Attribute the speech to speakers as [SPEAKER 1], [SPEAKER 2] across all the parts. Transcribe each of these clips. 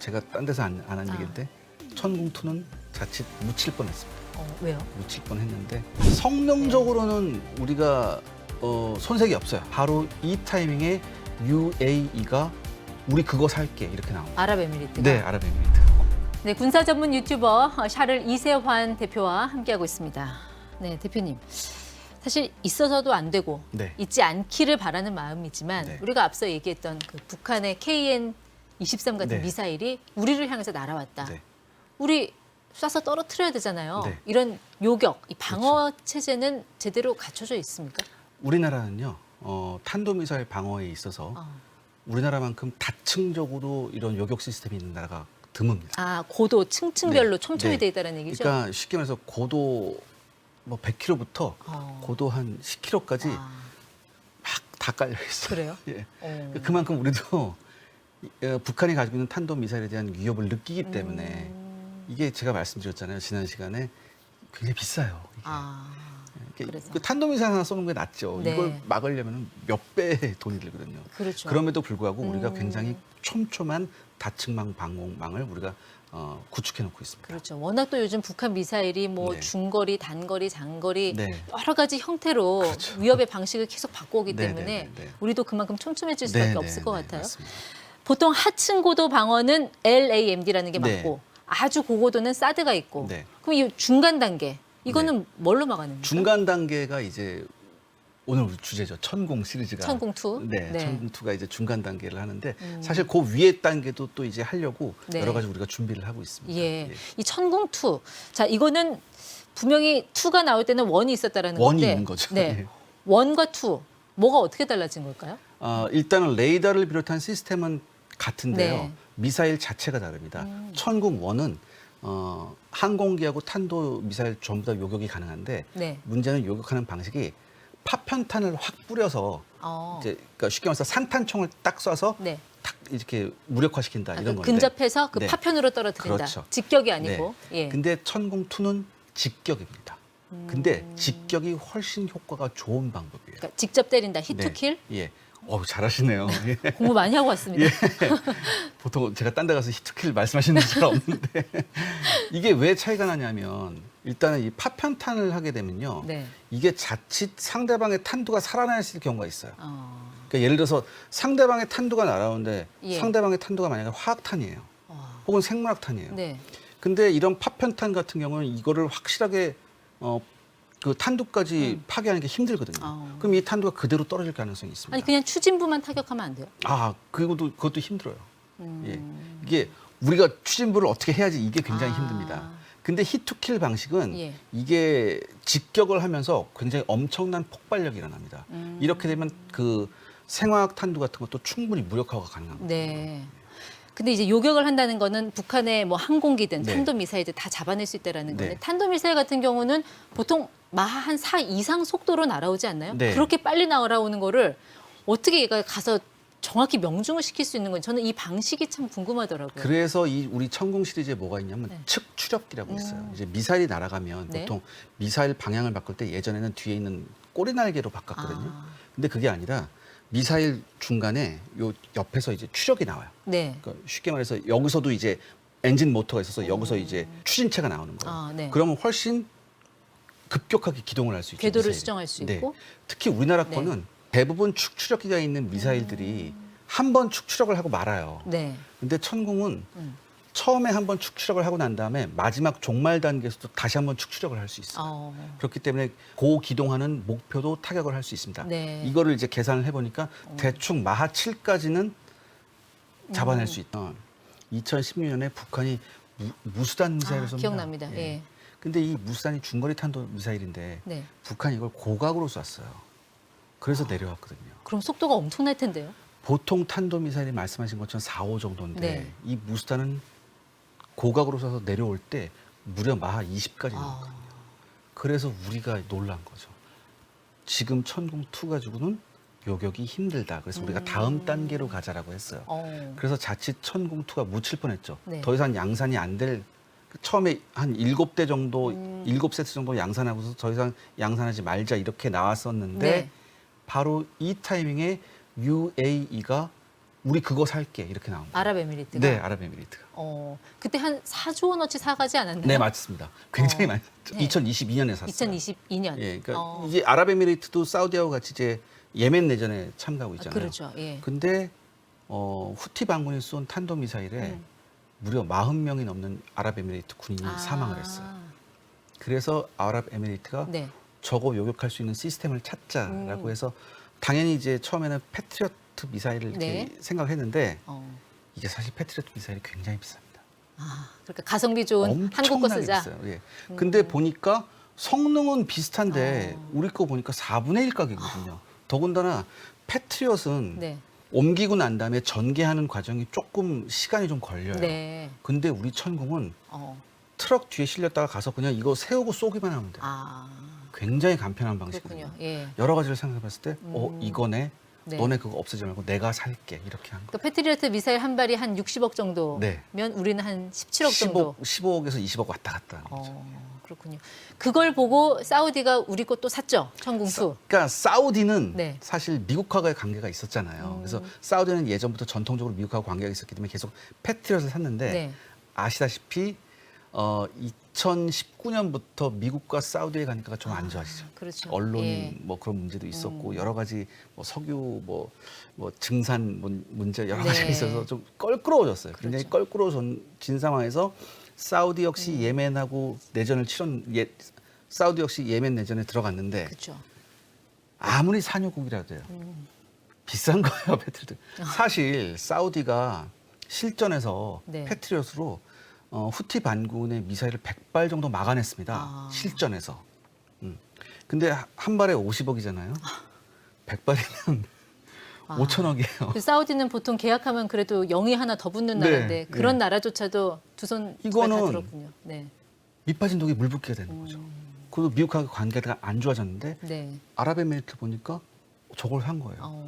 [SPEAKER 1] 제가 딴 데서 안 한 얘기인데 천궁2는 자칫 묻힐 뻔했습니다.
[SPEAKER 2] 왜요?
[SPEAKER 1] 묻힐 뻔했는데 성능적으로는 우리가 손색이 없어요. 바로 이 타이밍에 UAE가 우리 그거 살게 이렇게 나옵니다.
[SPEAKER 2] 아랍에미리트가.
[SPEAKER 1] 네, 아랍에미리트.
[SPEAKER 2] 네, 군사 전문 유튜버 샤를 이세환 대표와 함께하고 있습니다. 네, 대표님. 사실 있어서도 안 되고
[SPEAKER 1] 네.
[SPEAKER 2] 있지 않기를 바라는 마음이지만
[SPEAKER 1] 네.
[SPEAKER 2] 우리가 앞서 얘기했던 그 북한의 KN-23 같은
[SPEAKER 1] 네.
[SPEAKER 2] 미사일이 우리를 향해서 날아왔다.
[SPEAKER 1] 네.
[SPEAKER 2] 우리 쏴서 떨어뜨려야 되잖아요.
[SPEAKER 1] 네.
[SPEAKER 2] 이런 요격, 이 방어 체제는 제대로 갖춰져 있습니까?
[SPEAKER 1] 우리나라는요. 탄도미사일 방어에 있어서 우리나라만큼 다층적으로 이런 요격 시스템이 있는 나라가 드뭅니다.
[SPEAKER 2] 아, 고도 층층별로
[SPEAKER 1] 네.
[SPEAKER 2] 촘촘히
[SPEAKER 1] 네.
[SPEAKER 2] 돼 있다는 얘기죠?
[SPEAKER 1] 그러니까 쉽게 말해서 고도 뭐 100km부터 고도 한 10km까지
[SPEAKER 2] 아,
[SPEAKER 1] 막 다 깔려 있어요.
[SPEAKER 2] 그래요?
[SPEAKER 1] 예.
[SPEAKER 2] 어.
[SPEAKER 1] 그만큼 우리도 북한이 가지고 있는 탄도 미사일에 대한 위협을 느끼기 때문에 이게 제가 말씀드렸잖아요. 지난 시간에 굉장히 비싸요. 이게.
[SPEAKER 2] 아, 그래서.
[SPEAKER 1] 그 탄도 미사일 하나 쏘는 게 낫죠.
[SPEAKER 2] 네.
[SPEAKER 1] 이걸 막으려면 몇 배의 돈이 들거든요.
[SPEAKER 2] 그렇죠.
[SPEAKER 1] 그럼에도 불구하고 우리가 굉장히 촘촘한 다층망 방공망을 우리가 구축해 놓고 있습니다.
[SPEAKER 2] 그렇죠. 워낙 또 요즘 북한 미사일이 뭐
[SPEAKER 1] 네.
[SPEAKER 2] 중거리, 단거리, 장거리
[SPEAKER 1] 네.
[SPEAKER 2] 여러 가지 형태로
[SPEAKER 1] 그렇죠.
[SPEAKER 2] 위협의 방식을 계속 바꿔오기
[SPEAKER 1] 네,
[SPEAKER 2] 때문에
[SPEAKER 1] 네, 네, 네.
[SPEAKER 2] 우리도 그만큼 촘촘해질 수밖에
[SPEAKER 1] 네,
[SPEAKER 2] 없을 것
[SPEAKER 1] 네,
[SPEAKER 2] 같아요.
[SPEAKER 1] 맞습니다.
[SPEAKER 2] 보통 하층 고도 방어는 LAMD라는 게
[SPEAKER 1] 네.
[SPEAKER 2] 맞고 아주 고고도는 사드가 있고
[SPEAKER 1] 네.
[SPEAKER 2] 그럼 이 중간 단계 이거는 뭘로 막아냅니까?
[SPEAKER 1] 중간 단계가 이제 오늘 우리 주제죠. 천궁 시리즈가.
[SPEAKER 2] 천궁2?
[SPEAKER 1] 네,
[SPEAKER 2] 네.
[SPEAKER 1] 천궁2가 이제 중간 단계를 하는데 사실 그 위에 단계도 또 이제 하려고
[SPEAKER 2] 네.
[SPEAKER 1] 여러 가지 우리가 준비를 하고 있습니다.
[SPEAKER 2] 예. 이 천궁2. 자, 이거는 분명히 2가 나올 때는 1이 있었다라는
[SPEAKER 1] 원이
[SPEAKER 2] 건데.
[SPEAKER 1] 있는 거죠.
[SPEAKER 2] 네.
[SPEAKER 1] 예.
[SPEAKER 2] 1과 2. 뭐가 어떻게 달라진 걸까요?
[SPEAKER 1] 일단은 레이더를 비롯한 시스템은 같은데요.
[SPEAKER 2] 네.
[SPEAKER 1] 미사일 자체가 다릅니다. 천궁1은 항공기하고 탄도 미사일 전부 다 요격이 가능한데
[SPEAKER 2] 네.
[SPEAKER 1] 문제는 요격하는 방식이 파편탄을 확 뿌려서 이제 그러니까 쉽게 말해서 산탄총을 딱 쏴서
[SPEAKER 2] 네.
[SPEAKER 1] 탁 이렇게 무력화시킨다 이런 건데.
[SPEAKER 2] 근접해서 그
[SPEAKER 1] 네.
[SPEAKER 2] 파편으로 떨어뜨린다.
[SPEAKER 1] 그렇죠.
[SPEAKER 2] 직격이 아니고.
[SPEAKER 1] 네.
[SPEAKER 2] 예.
[SPEAKER 1] 근데 천궁2는 직격입니다. 근데 직격이 훨씬 효과가 좋은 방법이에요.
[SPEAKER 2] 그러니까 직접 때린다.
[SPEAKER 1] 네.
[SPEAKER 2] 히트킬.
[SPEAKER 1] 예. 잘하시네요. 예.
[SPEAKER 2] 공부 많이 하고 왔습니다.
[SPEAKER 1] 보통 제가 딴 데 가서 히트킬 말씀하시는 분 잘 없는데 이게 왜 차이가 나냐면 일단은 이 파편탄을 하게 되면요.
[SPEAKER 2] 네.
[SPEAKER 1] 이게 자칫 상대방의 탄두가 살아날 수 있는 경우가 있어요.
[SPEAKER 2] 어.
[SPEAKER 1] 그러니까 예를 들어서 상대방의 탄두가 날아오는데
[SPEAKER 2] 예.
[SPEAKER 1] 상대방의 탄두가 만약에 화학탄이에요. 혹은 생물학탄이에요.
[SPEAKER 2] 네.
[SPEAKER 1] 근데 이런 파편탄 같은 경우는 이거를 확실하게 그 탄두까지 파괴하는 게 힘들거든요. 그럼 이 탄두가 그대로 떨어질 가능성이 있습니다.
[SPEAKER 2] 아니 그냥 추진부만 타격하면 안 돼요?
[SPEAKER 1] 그것도 힘들어요. 예. 이게 우리가 추진부를 어떻게 해야지 이게 굉장히 힘듭니다. 근데 히트킬 방식은
[SPEAKER 2] 예.
[SPEAKER 1] 이게 직격을 하면서 굉장히 엄청난 폭발력이 일어납니다. 이렇게 되면 그 생화학 탄두 같은 것도 충분히 무력화가 가능합니다.
[SPEAKER 2] 네. 근데 이제 요격을 한다는 거는 북한의 뭐 항공기든
[SPEAKER 1] 네.
[SPEAKER 2] 탄도미사일들 다 잡아낼 수 있다라는 건데
[SPEAKER 1] 네.
[SPEAKER 2] 탄도미사일 같은 경우는 보통 마하 한 4 이상 속도로 날아오지 않나요?
[SPEAKER 1] 네.
[SPEAKER 2] 그렇게 빨리 날아오는 거를 어떻게 얘가 가서 정확히 명중을 시킬 수 있는 건지 저는 이 방식이 참 궁금하더라고요.
[SPEAKER 1] 그래서 이 우리 천궁 시리즈에 뭐가 있냐면
[SPEAKER 2] 네.
[SPEAKER 1] 측 추력기라고 있어요. 이제 미사일이 날아가면
[SPEAKER 2] 네.
[SPEAKER 1] 보통 미사일 방향을 바꿀 때 예전에는 뒤에 있는 꼬리 날개로 바꿨거든요. 근데 그게 아니라 미사일 중간에 요 옆에서 이제 추력이 나와요.
[SPEAKER 2] 네.
[SPEAKER 1] 그러니까 쉽게 말해서 여기서도 이제 엔진 모터가 있어서 여기서 이제 추진체가 나오는 거예요.
[SPEAKER 2] 네.
[SPEAKER 1] 그러면 훨씬 급격하게 기동을 할 수 있죠.
[SPEAKER 2] 궤도를
[SPEAKER 1] 미사일이.
[SPEAKER 2] 수정할 수
[SPEAKER 1] 네.
[SPEAKER 2] 있고.
[SPEAKER 1] 특히 우리나라
[SPEAKER 2] 네.
[SPEAKER 1] 거는 대부분 축추력기가 있는 미사일들이 한 번 축추력을 하고 말아요.
[SPEAKER 2] 네.
[SPEAKER 1] 근데 천궁은 처음에 한 번 축추력을 하고 난 다음에 마지막 종말 단계에서도 다시 한 번 축추력을 할 수 있어요. 그렇기 때문에 고기동하는 목표도 타격을 할 수 있습니다.
[SPEAKER 2] 네.
[SPEAKER 1] 이거를 이제 계산을 해보니까 대충 마하 7까지는 잡아낼 수 있던 2016년에 북한이 무수단 미사일을 쏩니다.
[SPEAKER 2] 기억납니다. 예.
[SPEAKER 1] 근데 이 무수단이 중거리 탄도 미사일인데
[SPEAKER 2] 네.
[SPEAKER 1] 북한이 이걸 고각으로 쐈어요. 그래서 내려왔거든요.
[SPEAKER 2] 그럼 속도가 엄청날 텐데요.
[SPEAKER 1] 보통 탄도 미사일이 말씀하신 것처럼 4, 5 정도인데
[SPEAKER 2] 네.
[SPEAKER 1] 이 무수단은 고각으로 쏴서 내려올 때 무려 마하 20까지 나왔거든요. 그래서 우리가 놀란 거죠. 지금 천궁2 가지고는 요격이 힘들다. 그래서 우리가 다음 단계로 가자라고 했어요. 그래서 자칫 천궁2가 묻힐 뻔했죠.
[SPEAKER 2] 네.
[SPEAKER 1] 더 이상 양산이 안 될 처음에 한 7대 정도, 7세트 정도 양산하고서 더 이상 양산하지 말자 이렇게 나왔었는데
[SPEAKER 2] 네.
[SPEAKER 1] 바로 이 타이밍에 UAE가 우리 그거 살게 이렇게 나온 거예요.
[SPEAKER 2] 아랍에미리트가.
[SPEAKER 1] 네, 아랍에미리트가.
[SPEAKER 2] 그때 한 4조 원어치 사가지 않았나요?
[SPEAKER 1] 네, 맞습니다. 굉장히 많이 샀죠.
[SPEAKER 2] 네.
[SPEAKER 1] 2022년에 샀어요.
[SPEAKER 2] 2022년.
[SPEAKER 1] 예, 그러니까 이제 아랍에미리트도 사우디하고 같이 이제 예멘 내전에 참가하고 있잖아요.
[SPEAKER 2] 그렇죠. 예.
[SPEAKER 1] 근데 후티 반군이 쏜 탄도 미사일에 무려 40명이 넘는 아랍에미리트 군인이 사망을 했어요. 그래서 아랍에미리트가
[SPEAKER 2] 네.
[SPEAKER 1] 저거 요격할 수 있는 시스템을 찾자라고 해서 당연히 이제 처음에는 패트리어트 미사일을 이렇게
[SPEAKER 2] 네.
[SPEAKER 1] 생각했는데 이게 사실 패트리어트 미사일이 굉장히 비쌉니다.
[SPEAKER 2] 그러니까 가성비 좋은 한국 거
[SPEAKER 1] 엄청나게
[SPEAKER 2] 쓰자.
[SPEAKER 1] 비싸요. 예. 근데 보니까 성능은 비슷한데 우리 거 보니까 4분의 1 가격이거든요. 더군다나 패트리엇은
[SPEAKER 2] 네.
[SPEAKER 1] 옮기고 난 다음에 전개하는 과정이 조금 시간이 좀 걸려요.
[SPEAKER 2] 네.
[SPEAKER 1] 근데 우리 천궁은
[SPEAKER 2] 어.
[SPEAKER 1] 트럭 뒤에 실렸다가 가서 그냥 이거 세우고 쏘기만 하면 돼요. 굉장히 간편한 방식이거든요.
[SPEAKER 2] 그렇군요. 예.
[SPEAKER 1] 여러 가지를 생각해 봤을 때 이거네.
[SPEAKER 2] 네.
[SPEAKER 1] 너네 그거 없애지 말고 내가 살게. 이렇게 한
[SPEAKER 2] 그
[SPEAKER 1] 거예요.
[SPEAKER 2] 패트리어트 미사일 한 발이 한 60억 정도면
[SPEAKER 1] 네.
[SPEAKER 2] 우리는 한 17억 정도.
[SPEAKER 1] 15억에서 20억 왔다 갔다 하는 거죠.
[SPEAKER 2] 그렇군요. 그걸 보고 사우디가 우리 거 또 샀죠. 천궁2.
[SPEAKER 1] 그러니까 사우디는
[SPEAKER 2] 네.
[SPEAKER 1] 사실 미국하고의 관계가 있었잖아요. 그래서 사우디는 예전부터 전통적으로 미국하고 관계가 있었기 때문에 계속 패트리엇을 샀는데
[SPEAKER 2] 네.
[SPEAKER 1] 아시다시피 2019년부터 미국과 사우디의 관계가 좀 안 좋아지죠.
[SPEAKER 2] 그렇죠.
[SPEAKER 1] 언론이
[SPEAKER 2] 예.
[SPEAKER 1] 뭐 그런 문제도 있었고 여러 가지 뭐 석유 뭐 증산 문제 여러 가지가
[SPEAKER 2] 네.
[SPEAKER 1] 있어서 좀 껄끄러워졌어요. 굉장히
[SPEAKER 2] 그렇죠.
[SPEAKER 1] 껄끄러워진 상황에서 사우디 역시 예멘하고 내전을 사우디 역시 예멘 내전에 들어갔는데
[SPEAKER 2] 그렇죠.
[SPEAKER 1] 아무리 산유국이라도 요 비싼 거예요, 패트리어트. 사실 사우디가 실전에서
[SPEAKER 2] 네.
[SPEAKER 1] 패트리엇으로 후티 반군의 미사일을 100발 정도 막아냈습니다. 실전에서. 근데 한 발에 50억이잖아요. 100발이면 5천억이에요.
[SPEAKER 2] 그 사우디는 보통 계약하면 그래도 0이 하나 더 붙는
[SPEAKER 1] 네,
[SPEAKER 2] 나라인데 그런
[SPEAKER 1] 네.
[SPEAKER 2] 나라조차도 두 손 다
[SPEAKER 1] 이거는
[SPEAKER 2] 들었군요. 네.
[SPEAKER 1] 밑빠진 독이 물 붓게 되는 거죠. 그리고 미국하고 관계가 안 좋아졌는데
[SPEAKER 2] 네.
[SPEAKER 1] 아랍에미리트 보니까 저걸 산 거예요.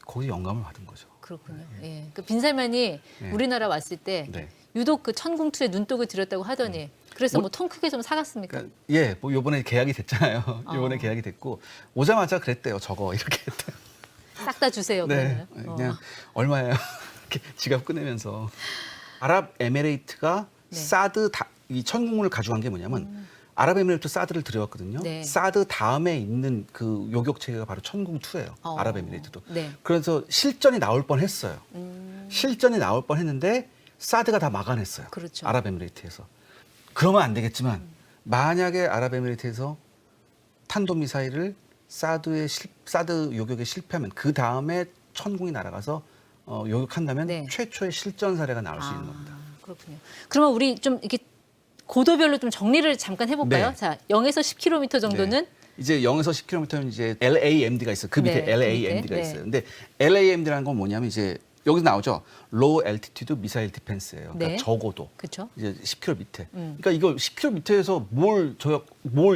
[SPEAKER 1] 거기서 영감을 받은 거죠.
[SPEAKER 2] 그렇군요. 예. 그 빈살만이
[SPEAKER 1] 네.
[SPEAKER 2] 우리나라 왔을 때
[SPEAKER 1] 네.
[SPEAKER 2] 유독 그 천궁2에 눈독을 들였다고 하더니 그래서 뭐 통 크게 좀 사갔습니까?
[SPEAKER 1] 그러니까 예, 뭐 요번에 계약이 됐잖아요. 요번에 계약이 됐고 오자마자 그랬대요. 저거 이렇게 했대요.
[SPEAKER 2] 싹 다 주세요.
[SPEAKER 1] 네,
[SPEAKER 2] 그러면.
[SPEAKER 1] 그냥 얼마예요? 이렇게 지갑 꺼내면서 아랍에미레이트가
[SPEAKER 2] 네.
[SPEAKER 1] 사드 이 천궁을 가져간 게 뭐냐면 아랍에미레이트 사드를 들여왔거든요.
[SPEAKER 2] 네.
[SPEAKER 1] 사드 다음에 있는 그 요격 체계가 바로 천궁2예요. 아랍에미레이트도.
[SPEAKER 2] 네.
[SPEAKER 1] 그래서 실전이 나올 뻔했어요. 실전이 나올 뻔했는데 사드가 다 막아냈어요.
[SPEAKER 2] 그렇죠.
[SPEAKER 1] 아랍에미레이트에서. 그러면 안 되겠지만 만약에 아랍에미레이트에서 탄도미사일을 사드 요격에 실패하면 그 다음에 천궁이 날아가서 요격한다면
[SPEAKER 2] 네.
[SPEAKER 1] 최초의 실전 사례가 나올 수 있는 겁니다.
[SPEAKER 2] 그렇군요. 그러면 우리 좀 이렇게 고도별로 좀 정리를 잠깐 해볼까요?
[SPEAKER 1] 네.
[SPEAKER 2] 자, 0에서 10km 정도는
[SPEAKER 1] 네. 이제 0에서 10km는 이제 LAMD가 있어요. 그 밑에
[SPEAKER 2] 네,
[SPEAKER 1] LAMD가
[SPEAKER 2] 네.
[SPEAKER 1] 있어요. 근데 LAMD라는 건 뭐냐면 이제 여기서 나오죠. Low Altitude Missile Defense예요. 그러니까
[SPEAKER 2] 네.
[SPEAKER 1] 적어도
[SPEAKER 2] 그렇죠?
[SPEAKER 1] 이제 10km 밑에. 그러니까 이거 10km 밑에서 뭘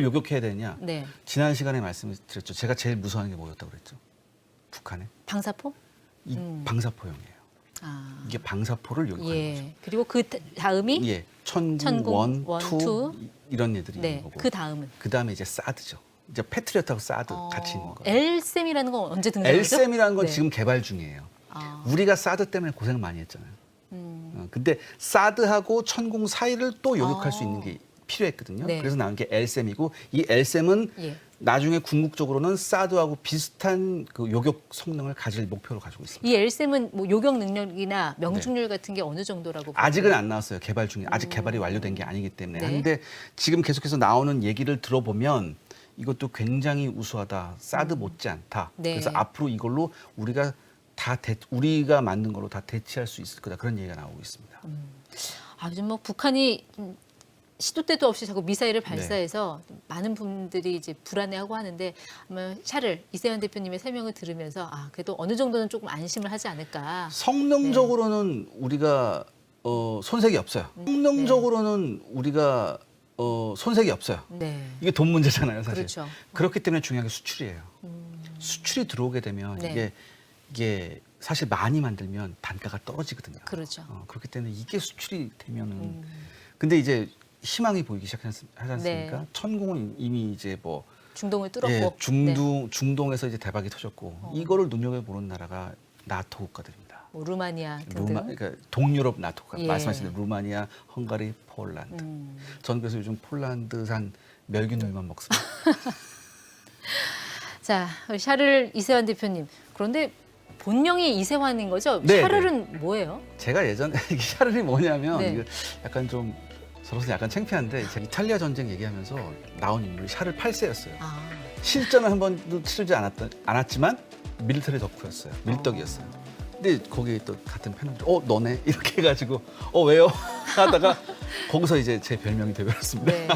[SPEAKER 1] 요격해야 되냐?
[SPEAKER 2] 네.
[SPEAKER 1] 지난 시간에 말씀을 드렸죠. 제가 제일 무서워하는 게 뭐였다고 그랬죠? 북한에
[SPEAKER 2] 방사포?
[SPEAKER 1] 이 방사포형이에요. 이게 방사포를 요격하는 거죠.
[SPEAKER 2] 예. 그리고 그 다음이
[SPEAKER 1] 예, 천궁,
[SPEAKER 2] 천궁,
[SPEAKER 1] 원,
[SPEAKER 2] 원,
[SPEAKER 1] 투
[SPEAKER 2] 투.
[SPEAKER 1] 이런 애들이
[SPEAKER 2] 네.
[SPEAKER 1] 있는 거고.
[SPEAKER 2] 그 다음은
[SPEAKER 1] 그 다음에 이제 사드죠. 이제 패트리어트하고 사드 같이 있는 거예요.
[SPEAKER 2] 엘셈이라는 건 언제 등장하죠?
[SPEAKER 1] 엘셈이라는 건
[SPEAKER 2] 네.
[SPEAKER 1] 지금 개발 중이에요.
[SPEAKER 2] 아.
[SPEAKER 1] 우리가 사드 때문에 고생 많이 했잖아요. 근데 사드하고 천궁 사이를 또 요격할 수 있는 게 필요했거든요.
[SPEAKER 2] 네.
[SPEAKER 1] 그래서 나온 게 엘셈이고 이 엘셈은
[SPEAKER 2] 예.
[SPEAKER 1] 나중에 궁극적으로는 사드하고 비슷한 그 요격 성능을 가질 목표로 가지고 있습니다.
[SPEAKER 2] 이 엘셈은 뭐 요격 능력이나 명중률 같은 게 어느 정도라고 보나요?
[SPEAKER 1] 아직은 안 나왔어요. 개발 중에 아직 개발이 완료된 게 아니기 때문에.
[SPEAKER 2] 네.
[SPEAKER 1] 그런데 지금 계속해서 나오는 얘기를 들어보면 이것도 굉장히 우수하다. 사드 못지않다.
[SPEAKER 2] 네.
[SPEAKER 1] 그래서 앞으로 이걸로 우리가 만든 걸로 다 대체할 수 있을 거다. 그런 얘기가 나오고 있습니다.
[SPEAKER 2] 요즘 뭐 북한이 시도 때도 없이 자꾸 미사일을
[SPEAKER 1] 네.
[SPEAKER 2] 발사해서 많은 분들이 이제 불안해하고 하는데 아마 샤를 이세현 대표님의 설명을 들으면서 그래도 어느 정도는 조금 안심을 하지 않을까.
[SPEAKER 1] 성능적으로는 우리가 손색이 없어요. 성능적으로는 우리가 손색이 없어요.
[SPEAKER 2] 네.
[SPEAKER 1] 이게 돈 문제잖아요, 사실.
[SPEAKER 2] 그렇죠.
[SPEAKER 1] 그렇기 때문에 중요한 게 수출이에요. 수출이 들어오게 되면
[SPEAKER 2] 네.
[SPEAKER 1] 이게 사실 많이 만들면 단가가 떨어지거든요.
[SPEAKER 2] 그렇죠.
[SPEAKER 1] 그렇기 때문에 이게 수출이 되면은 근데 이제 희망이 보이기 시작하지 않습니까?
[SPEAKER 2] 네.
[SPEAKER 1] 천궁은 이미 이제 뭐
[SPEAKER 2] 중동을 뚫었고.
[SPEAKER 1] 예, 중동에서 이제 대박이 터졌고 이거를 눈여겨보는 나라가 나토 국가들입니다.
[SPEAKER 2] 뭐 루마니아 등등.
[SPEAKER 1] 그러니까 동유럽 나토가
[SPEAKER 2] 예.
[SPEAKER 1] 말씀하신 대로 루마니아, 헝가리, 폴란드. 저는 그래서 요즘 폴란드산 멸균우유만 먹습니다.
[SPEAKER 2] 자, 샤를 이세환 대표님. 그런데 본명이 이세환인 거죠?
[SPEAKER 1] 네,
[SPEAKER 2] 샤를은 뭐예요?
[SPEAKER 1] 제가 예전에 이게 샤를이 뭐냐면
[SPEAKER 2] 네.
[SPEAKER 1] 이거 약간 좀 저로서 약간 창피한데 제가 이탈리아 전쟁 얘기하면서 나온 인물이 샤를 8세였어요.
[SPEAKER 2] 아,
[SPEAKER 1] 실전을 한 번도 치르지 않았지만 밀리터리 덕후였어요. 밀떡이었어요. 근데 거기 또 같은 패널들 너네 이렇게 해가지고 왜요 하다가 거기서 이제 제 별명이 되버렸습니다.
[SPEAKER 2] 네.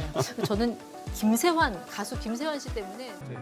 [SPEAKER 2] 저는 김세환 가수 김세환 씨 때문에
[SPEAKER 1] 네.